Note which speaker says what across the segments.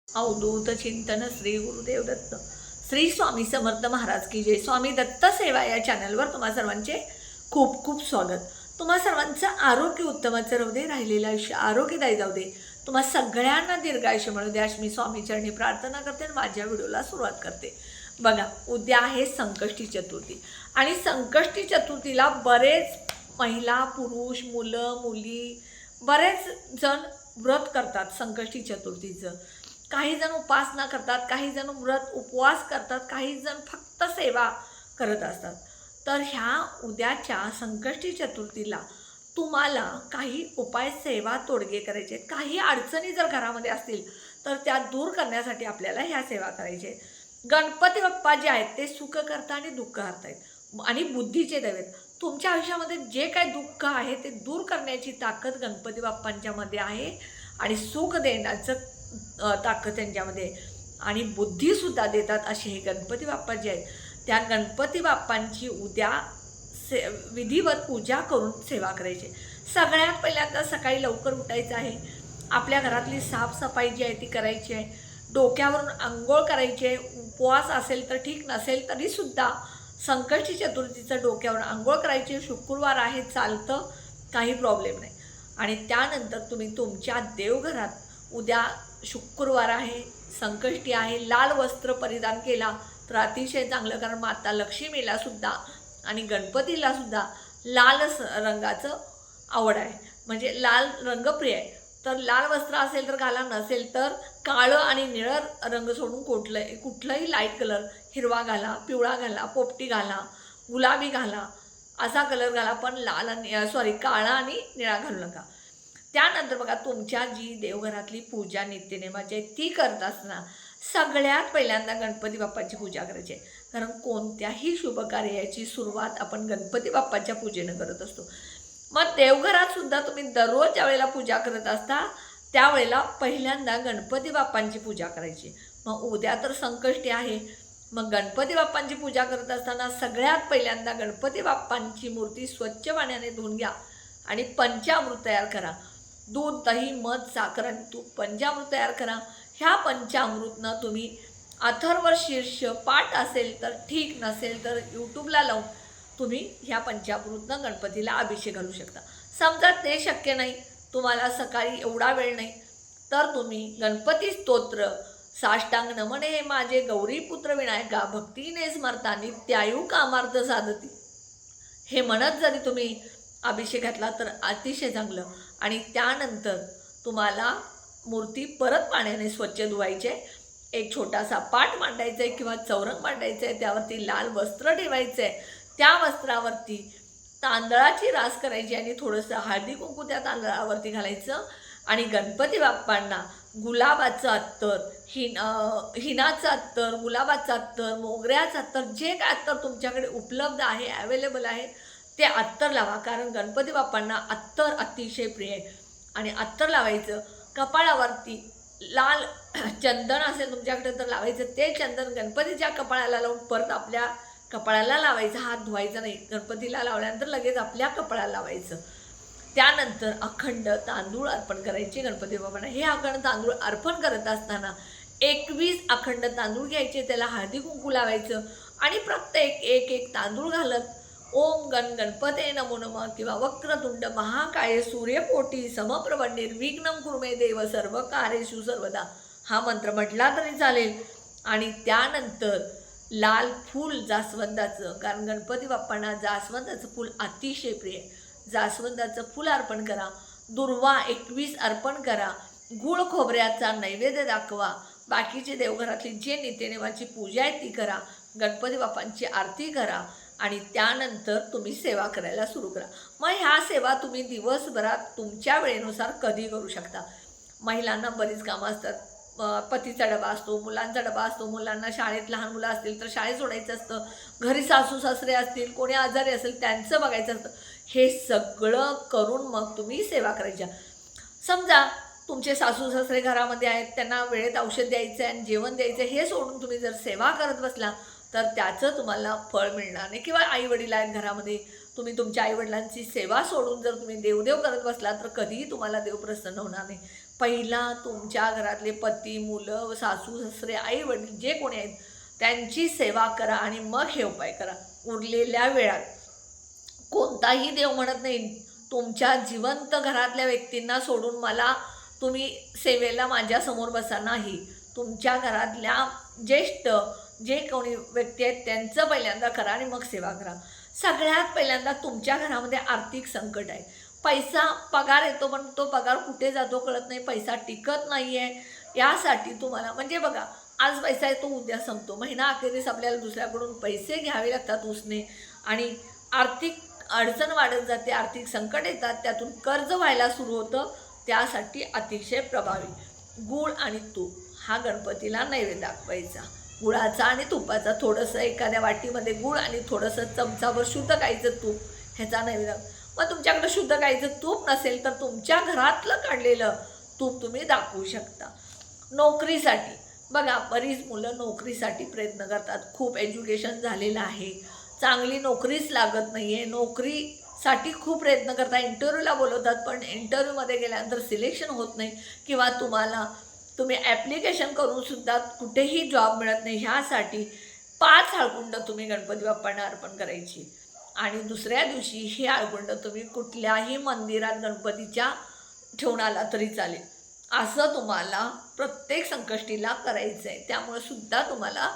Speaker 1: अवधूत चिंतन श्री गुरुदेव दत्त श्री स्वामी समर्थ महाराज की जय। स्वामी दत्त सेवा या चॅनलवर तुम्हा सर्वांचे खूप खूप स्वागत। तुम्हा सर्वांचं आरोग्य उत्तमाचं राहू दे, राहिलेलं आयुष्य आरोग्यदायी जाऊ दे, तुम्हा सगळ्यांना दीर्घायुष्य मिळू दे अशी मी स्वामी चरणी प्रार्थना करते आणि माझ्या व्हिडिओला सुरुवात करते। बघा, उद्या आहे संकष्टी चतुर्थी आणि संकष्टी चतुर्थीला बरेच महिला, पुरुष, मुलं, मुली बरेच जण व्रत करतात संकष्टी चतुर्थीचं। काही जण उपासना करतात, काही जण व्रत उपवास करतात, काही जण फक्त सेवा करत असतात। तर ह्या उद्याच्या संकष्टी चतुर्थीला तुम्हाला काही उपाय, सेवा, तोडगे करायचे आहेत। काही अडचणी जर घरामध्ये असतील तर त्या दूर करण्यासाठी आपल्याला ह्या सेवा करायच्या आहेत। गणपती बाप्पा जे आहेत ते सुख करता आणि दुःख हरतायत आणि बुद्धीचे दैवत। तुमच्या आयुष्यामध्ये जे काही दुःख आहे ते दूर करण्याची ताकद गणपती बाप्पांच्यामध्ये आहे आणि सुख देण्याचं ताकद त्यांच्यामध्ये आणि बुद्धीसुद्धा देतात असे हे गणपती बाप्पा जे आहेत। त्या गणपती बाप्पांची उद्या विधिवत पूजा करून सेवा करायची। सगळ्यात पहिल्यांदा सकाळी लवकर उठायचं आहे, आपल्या घरातली साफसफाई जी आहे ती करायची आहे, डोक्यावरून आंघोळ करायची आहे। उपवास असेल तर ठीक, नसेल तरीसुद्धा संकष्टी चतुर्थीचं डोक्यावरून आंघोळ करायची। शुक्रवार आहे, चालतं, काही प्रॉब्लेम नाही। आणि त्यानंतर तुम्ही तुमच्या देवघरात उद्या शुक्रवार आहे, संकष्टी आहे, लाल वस्त्र परिधान केला तर अतिशय चांगलं, कारण माता लक्ष्मीला सुद्धा आणि गणपतीला सुद्धा लाल रंगाचं आवड आहे, म्हणजे लाल रंग प्रिय आहे। तर लाल वस्त्र असेल तर घाला, नसेल तर काळं आणि निळं रंग सोडून कुठलंही लाईट कलर, हिरवा घाला, पिवळा घाला, पोपटी घाला, गुलाबी घाला, असा कलर घाला, पण काळा आणि निळा घालू नका। त्यानंतर बघा, तुमच्या जी देवघरातली पूजा नित्यनेमाची आहे ती करत असताना सगळ्यात पहिल्यांदा गणपती बाप्पाची पूजा करायची आहे, कारण कोणत्याही शुभ कार्याची सुरुवात आपण गणपती बाप्पाच्या पूजेनं करत असतो। मग देवघरात सुद्धा तुम्ही दररोज ज्यावेळेला पूजा करत असता त्यावेळेला पहिल्यांदा गणपती बाप्पांची पूजा करायची। मग उद्या तर संकष्टी आहे, मग गणपती बाप्पांची पूजा करत असताना सगळ्यात पहिल्यांदा गणपती बाप्पांची मूर्ती स्वच्छ पाण्याने धुवून घ्या आणि पंचामृत तयार करा। दूध, दही, मध, साखर आणि तूप पंचामृत तयार करा। ह्या पंचामृतनं तुम्ही अथर्व शीर्ष पाठ असेल तर ठीक, नसेल तर यूट्यूबला लावून तुम्ही ह्या पंचामृतनं गणपतीला अभिषेक घालू शकता। समजा ते शक्य नाही, तुम्हाला सकाळी एवढा वेळ नाही, तर तुम्ही गणपती स्तोत्र, साष्टांग नमने हे माझे गौरीपुत्र विनायका, भक्तीने स्मरता नित्यायु कामार्थ साधती, हे म्हणत जरी तुम्ही अभिषेक घातला तर अतिशय चांगलं। आणि त्यानंतर तुम्हाला मूर्ती परत पाण्याने स्वच्छ धुवायचे, एक छोटासा पाट मांडायचा आहे किंवा चौरंग मांडायचं आहे, त्यावरती लाल वस्त्र ठेवायचं आहे, त्या वस्त्रावरती तांदळाची रास करायची आणि थोडंसं हळदी कुंकू त्या तांदळावरती घालायचं आणि गणपती बाप्पांना गुलाबाचं अत्तर, हिनाचं अत्तर, गुलाबाचं अत्तर, मोगऱ्याचं अत्तर, जे काय अत्तर तुमच्याकडे उपलब्ध आहे, अवेलेबल आहे ते अत्तर लावा, कारण गणपती बाप्पांना अत्तर अतिशय प्रिय आहे। आणि अत्तर लावायचं, कपाळावरती लाल चंदन असेल तुमच्याकडे तर लावायचं, ते चंदन गणपतीच्या कपाळाला लावून परत आपल्या कपाळाला लावायचं, हात धुवायचा नाही, गणपतीला लावल्यानंतर लगेच आपल्या कपाळाला लावायचं। त्यानंतर अखंड तांदूळ अर्पण करायचे गणपती बाप्पांना। हे अखंड तांदूळ अर्पण करत असताना 21 अखंड तांदूळ घ्यायचे, त्याला हळदी कुंकू लावायचं आणि प्रत्येक एक तांदूळ घालत ओम गणपते नमो नमः किंवा वक्रतुंड महाकाय सूर्यकोटी समप्रभ निर्विघ्नं कुरु मे देव सर्व कार्येषु सर्वदा हा मंत्र म्हटला तरी चालेल। आणि त्यानंतर लाल फूल जास्वंदाचं, कारण गणपती बाप्पांना जास्वंदाचं फूल अतिशय प्रिय, जास्वंदाचं फूल अर्पण करा। दुर्वा 21 अर्पण करा। गूळ खोबऱ्याचा नैवेद्य दाखवा। बाकीचे देवघरातली जे नित्यनेमाची पूजा आहे ती करा, गणपती बाप्पांची आरती करा आणि त्यानंतर तुम्ही सेवा करायला सुरू करा। मग ह्या सेवा तुम्ही दिवसभरात तुमच्या वेळेनुसार कधी करू शकता। महिलांना बरीच कामं असतात, पतीचा डबा असतो, मुलांचा डबा असतो, मुलांना शाळेत लहान मुलं असतील तर शाळेत सोडायचं असतं, घरी सासू सासरे असतील, कोणी आजारी असेल त्यांचं बघायचं असतं। हे सगळं करून मग तुम्ही सेवा करायच्या। समजा तुमचे सासू सासरे घरामध्ये आहेत, त्यांना वेळेत औषध द्यायचं आहे आणि जेवण द्यायचं आहे, हे सोडून तुम्ही जर सेवा करत बसला तर त्याचं तुम्हाला फळ मिळणार नाही। किंवा आईवडील आहेत घरामध्ये, तुम्ही तुमच्या आईवडिलांची सेवा सोडून जर तुम्ही देवदेव करत बसला तर कधीही तुम्हाला देव प्रसन्न होणार नाही। पहिला तुमच्या घरातले पती, मुलं, सासू सासरे, आई वडील जे कोणी आहेत त्यांची सेवा करा आणि मग हे उपाय करा. उरलेल्या वेळात कोणताही देव म्हणत नाही तुमच्या जिवंत घरातल्या व्यक्तींना सोडून मला तुम्ही सेवेला माझ्यासमोर बसा, नाही. तुमच्या घरातल्या ज्येष्ठ जे कोणी व्यक्ती आहेत त्यांचं पहिल्यांदा करा आणि मग सेवा करा. सगळ्यात पहिल्यांदा तुमच्या घरामध्ये आर्थिक संकट आहे. पैसा पगार येतो पण तो पगार कुठे जातो कळत नाही, पैसा टिकत नाही आहे. यासाठी तुम्हाला म्हणजे बघा, आज पैसा येतो उद्या संपतो, महिना अखेरीस आपल्याला दुसऱ्याकडून पैसे घ्यावे लागतात उसने आणि आर्थिक अडचण वाढत जाते, आर्थिक संकट येतात, त्यातून कर्ज व्हायला सुरू होतं. त्यासाठी अतिशय प्रभावी गूळ आणि तूप हा गणपतीला नैवेद्य दाखवायचा. गुळाचा आणि तुपाचा, थोडंसं एखाद्या वाटीमध्ये गूळ आणि थोडंसं चमचाभर शुद्ध गाईचं तूप ह्याचा नैवेद्य. मग तुमच्याकडे शुद्ध गाईचं तूप नसेल तर तुमच्या घरातलं काढलेलं तूप तुम्ही दाखवू शकता. नोकरीसाठी बघा, बरीच मुलं नोकरीसाठी प्रयत्न करतात, खूप एज्युकेशन झालेलं आहे, चांगली नोकरीच लागत नाही आहे, नोकरीसाठी खूप प्रयत्न करतात, इंटरव्ह्यूला बोलवतात पण इंटरव्ह्यूमध्ये गेल्यानंतर सिलेक्शन होत नाही किंवा तुम्ही ॲप्लिकेशन करूनसुद्धा कुठेही जॉब मिळत नाही. ह्यासाठी 5 हळकुंड तुम्ही गणपती बाप्पांना अर्पण करायची आणि दुसऱ्या दिवशी ही हळकुंड तुम्ही कुठल्याही मंदिरात गणपतीच्या ठेवून आला तरी चालेल. असं तुम्हाला प्रत्येक संकष्टीला करायचं आहे, त्यामुळे सुद्धा तुम्हाला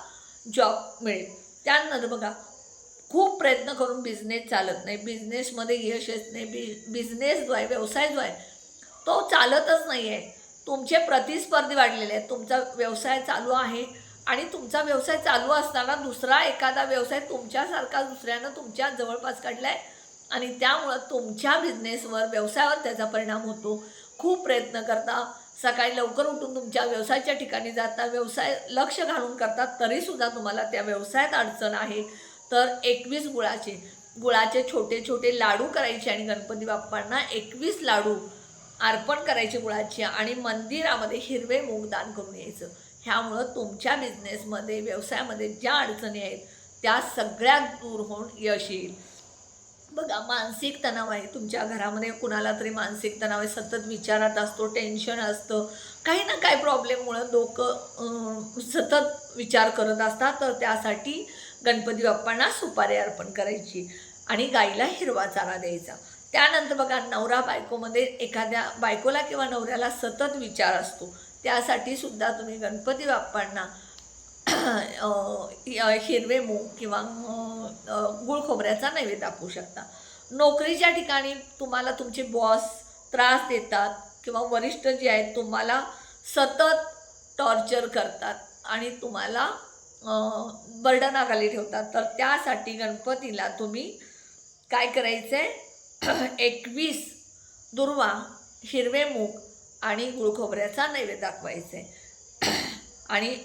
Speaker 1: जॉब मिळेल. त्यानंतर बघा, खूप प्रयत्न करून बिझनेस चालत नाही, बिझनेसमध्ये यश येत नाही, बिझनेस जो आहे, व्यवसाय जो आहे तो चालतच नाही आहे. तुमचे प्रतिस्पर्धी वाढलेले आहेत. तुमचा व्यवसाय चालू आहे आणि तुमचा व्यवसाय चालू असताना दुसरा एखादा व्यवसाय तुमच्यासारखा दुसऱ्यानं तुमच्या जवळपास काढला आहे आणि त्यामुळं तुमच्या बिझनेसवर, व्यवसायावर त्याचा परिणाम होतो. खूप प्रयत्न करता, सकाळी लवकर उठून तुमच्या व्यवसायाच्या ठिकाणी जाता, व्यवसाय लक्ष घालून करतात, तरीसुद्धा तुम्हाला त्या व्यवसायात अडचण आहे. तर 21 गुळाचे छोटे छोटे लाडू करायचे आणि गणपती बाप्पांना 21 लाडू अर्पण करायचे गुळाचे आणि मंदिरामध्ये हिरवे मूग दान करून यायचं. ह्यामुळं तुमच्या बिझनेसमध्ये, व्यवसायामध्ये ज्या अडचणी आहेत त्या सगळ्या दूर होऊन यश येईल. बघा, मानसिक तणाव आहे तुमच्या घरामध्ये, कुणाला तरी मानसिक तणाव आहे, सतत विचारात असतो, टेन्शन असतं, काही ना काही प्रॉब्लेममुळं डोकं सतत विचार करत असतात. तर त्यासाठी गणपती बाप्पांना सुपारी अर्पण करायची आणि गाईला हिरवा चारा द्यायचा. त्यानंतर बघा, नवरा बायकोमध्ये एखाद्या बायकोला किंवा नवऱ्याला सतत विचार असतो, त्यासाठी सुद्धा तुम्ही गणपती बाप्पांना हिरवे मूग किंवा गुळ खोबऱ्याचा नैवेद्य दाखवू शकता. नोकरीच्या ठिकाणी तुम्हाला तुमचे बॉस त्रास देतात किंवा वरिष्ठ जे आहेत तुम्हाला सतत टॉर्चर करतात आणि तुम्हाला बर्डनाखाली ठेवतात, तर त्यासाठी गणपतीला तुम्ही काय करायचं आहे, 21 दुर्वा, हिरवे मूग आणि गुळ खोबऱ्याचा नैवेद्य दाखवायचं आहे आणि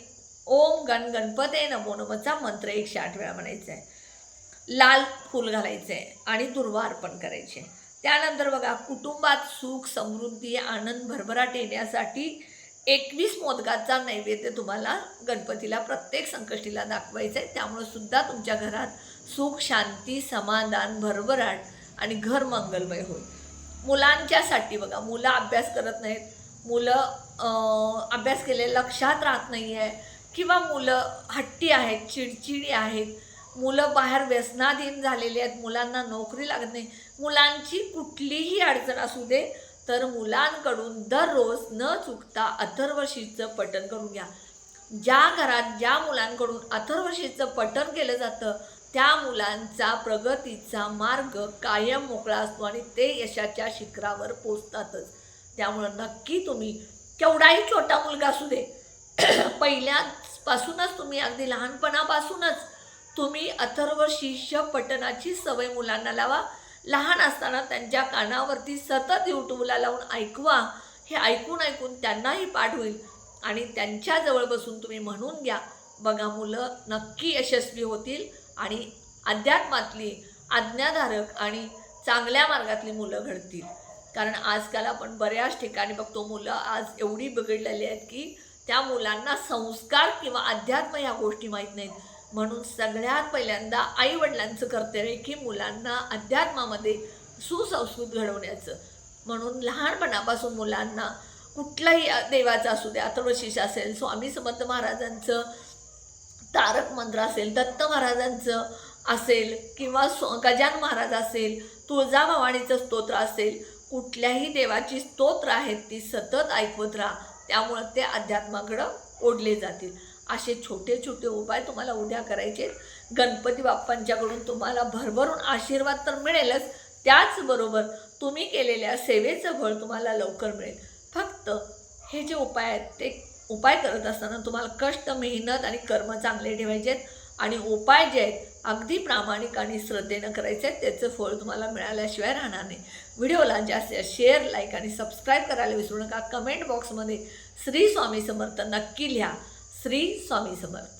Speaker 1: ओम गणपते नमो नमःचा मंत्र 108 वेळा म्हणायचा आहे. लाल फूल घालायचं आहे आणि दुर्वा अर्पण करायचे. त्यानंतर बघा, कुटुंबात सुख, समृद्धी, आनंद, भरभराट येण्यासाठी 21 मोदकाचा नैवेद्य तुम्हाला गणपतीला प्रत्येक संकष्टीला दाखवायचं आहे. त्यामुळे सुद्धा तुमच्या घरात सुख, शांती, समाधान, भरभराट आणि घर मंगलमय होईल. मुलांच्यासाठी बघा, मुलं अभ्यास करत नाहीत, मुलं अभ्यास केले लक्षात राहत नाही आहे किंवा मुलं हट्टी आहेत, चिडचिडी आहेत, मुलं बाहेर व्यसनाधीन झालेली आहेत, मुलांना नोकरी लागत नाही, मुलांची कुठलीही अडचण असू दे तर मुलांकडून दररोज न चुकता अथर्वशीचं पठण करून घ्या. ज्या घरात ज्या मुलांकडून अथर्वशीचं पठण केलं जातं त्या मुलांचा प्रगतीचा मार्ग कायम मोकळा असतो आणि ते यशाच्या शिखरावर पोचतातच. त्यामुळं नक्की तुम्ही, केवढाही छोटा मुलगा असू दे, पहिल्यापासूनच तुम्ही, अगदी लहानपणापासूनच तुम्ही अथर्वशीर्ष पठणाची सवय मुलांना लावा. लहान असताना त्यांच्या कानावरती सतत यूट्यूबला लावून ऐकवा. हे ऐकून ऐकून त्यांनाही पाठ होईल आणि त्यांच्याजवळ बसून तुम्ही म्हणून घ्या. बघा, मुलं नक्की यशस्वी होतील आणि अध्यात्मातली, आज्ञाधारक आणि चांगल्या मार्गातली मुलं घडतील. कारण आजकाल आपण बऱ्याच ठिकाणी बघतो, मुलं आज एवढी बिघडलेली आहेत की त्या मुलांना संस्कार किंवा अध्यात्म ह्या गोष्टी माहीत नाहीत. म्हणून सगळ्यात पहिल्यांदा आईवडिलांचं कर्तव्य आहे की मुलांना अध्यात्मामध्ये सुसंस्कृत घडवण्याचं. म्हणून लहानपणापासून मुलांना कुठलाही देवाचा असू द्या, अथर्वशीर्ष असेल, स्वामी समर्थ महाराजांचं तारक मंत्र असेल, दत्त महाराजांचं असेल किंवा गजानन महाराज असेल, तुळजाभवानीचं स्तोत्र असेल, कुठल्याही देवाची स्तोत्र आहेत ती सतत ऐकवत राहा. त्यामुळं ते अध्यात्माकडं ओढले जातील. असे छोटे छोटे उपाय तुम्हाला उद्या करायचे. गणपती बाप्पांच्याकडून तुम्हाला भरभरून आशीर्वाद तर मिळेलच, त्याचबरोबर तुम्ही केलेल्या सेवेचं फळ तुम्हाला लवकर मिळेल. फक्त हे जे उपाय आहेत ते उपाय करत असताना तुम्हाला कष्ट, मेहनत आणि कर्म चांगले ठेवायचे आहेत आणि उपाय जे आहेत अगदी प्रामाणिक आणि श्रद्धेनं करायचे आहेत. त्याचं फळ तुम्हाला मिळाल्याशिवाय राहणार नाही. व्हिडिओला जास्त शेअर, लाईक आणि सबस्क्राईब करायला विसरू नका. कमेंट बॉक्समध्ये श्री स्वामी समर्थ नक्की लिहा. श्री स्वामी समर्थ.